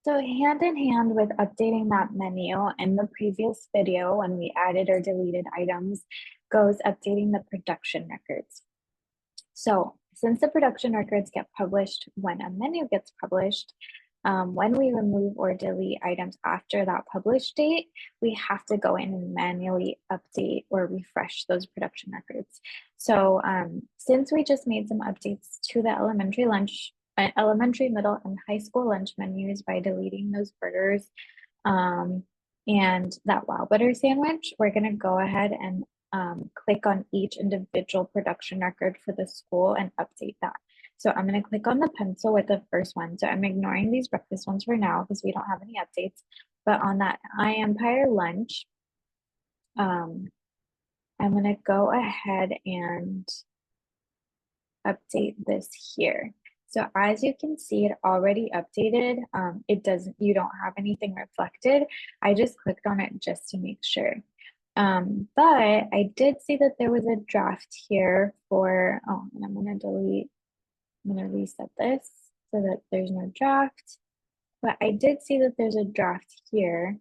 So hand in hand with updating that menu in the previous video when we added or deleted items goes updating the production records. So since the production records get published when a menu gets published, when we remove or delete items after that published date, we have to go in and manually update or refresh those production records. So since we just made some updates to the elementary, middle, and high school lunch menus by deleting those burgers and that wow butter sandwich, we're going to go ahead and click on each individual production record for the school and update that. So I'm going to click on the pencil with the first one. So I'm ignoring these breakfast ones for now because we don't have any updates. But on that Empire lunch, I'm going to go ahead and update this here. So as you can see, it already updated. You don't have anything reflected. I just clicked on it just to make sure. But I did see that there was a draft here for, and I'm going to reset this so that there's no draft. But I did see that there's a draft here.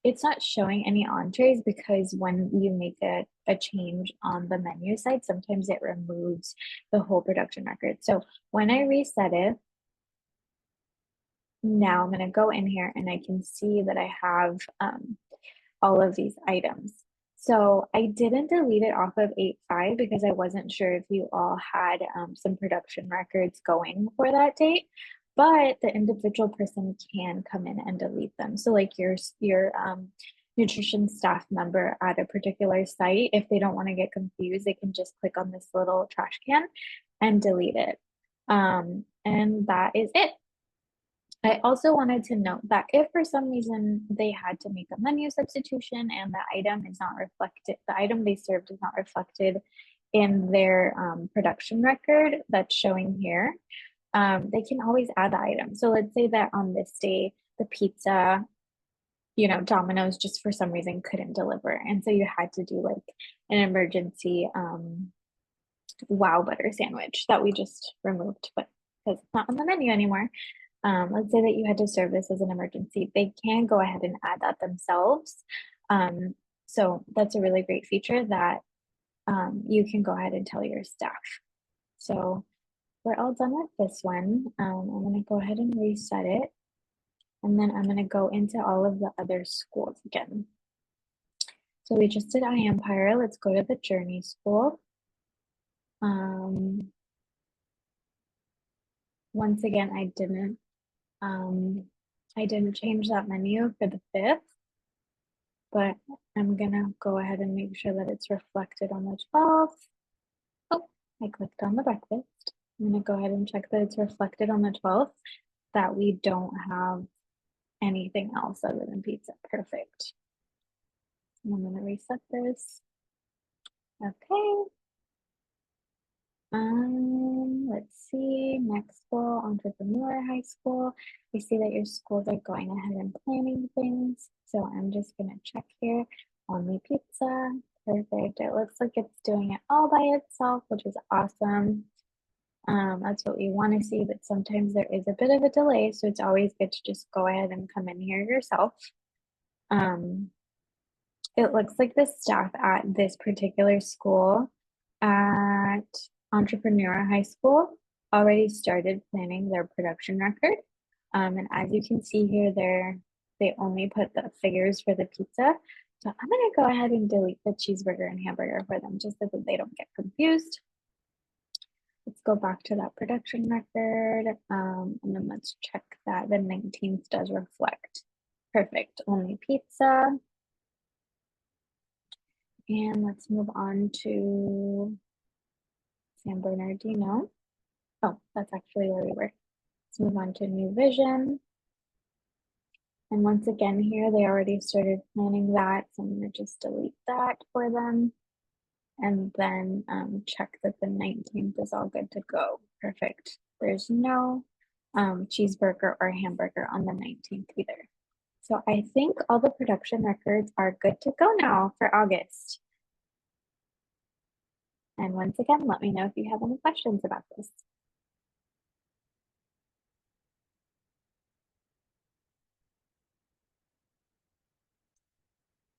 It's not showing any entrees because when you make a change on the menu side, sometimes it removes the whole production record. So when I reset it, now I'm going to go in here and I can see that I have all of these items. So I didn't delete it off of 8/5 because I wasn't sure if you all had some production records going for that date, but the individual person can come in and delete them. So like your nutrition staff member at a particular site, if they don't want to get confused, they can just click on this little trash can and delete it. And that is it. I also wanted to note that if for some reason they had to make a menu substitution and the item is not reflected, the item they served is not reflected in their production record that's showing here, they can always add the item. So let's say that on this day, the pizza, Domino's just for some reason couldn't deliver. And so you had to do like an emergency wow butter sandwich that we just removed, but because it's not on the menu anymore. Let's say that you had to serve this as an emergency, they can go ahead and add that themselves. So that's a really great feature that you can go ahead and tell your staff. So we're all done with this one. I'm going to go ahead and reset it. And then I'm going to go into all of the other schools again. So we just did Empire. Let's go to the Journey School. Once again, I didn't change that menu for the 5th, but I'm gonna go ahead and make sure that it's reflected on the 12th. Oh, I clicked on the breakfast. I'm gonna go ahead and check that it's reflected on the 12th, that we don't have anything else other than pizza. Perfect. And I'm gonna reset this. Okay. Let's see, next school, Entrepreneur High School. I see that your schools are going ahead and planning things. So I'm just gonna check here, only pizza, perfect. It looks like it's doing it all by itself, which is awesome. That's what we wanna see, but sometimes there is a bit of a delay. So it's always good to just go ahead and come in here yourself. It looks like the staff at this particular school at Entrepreneur High School already started planning their production record. And as you can see here, they only put the figures for the pizza. So I'm gonna go ahead and delete the cheeseburger and hamburger for them just so that they don't get confused. Let's go back to that production record. And then let's check that the 19th does reflect. Perfect, only pizza. And let's move on to San Bernardino. Oh, that's actually where we were. Let's move on to New Vision. And once again here, they already started planning that. So I'm gonna just delete that for them. And then check that the 19th is all good to go. Perfect. There's no cheeseburger or hamburger on the 19th either. So I think all the production records are good to go now for August. And once again, let me know if you have any questions about this.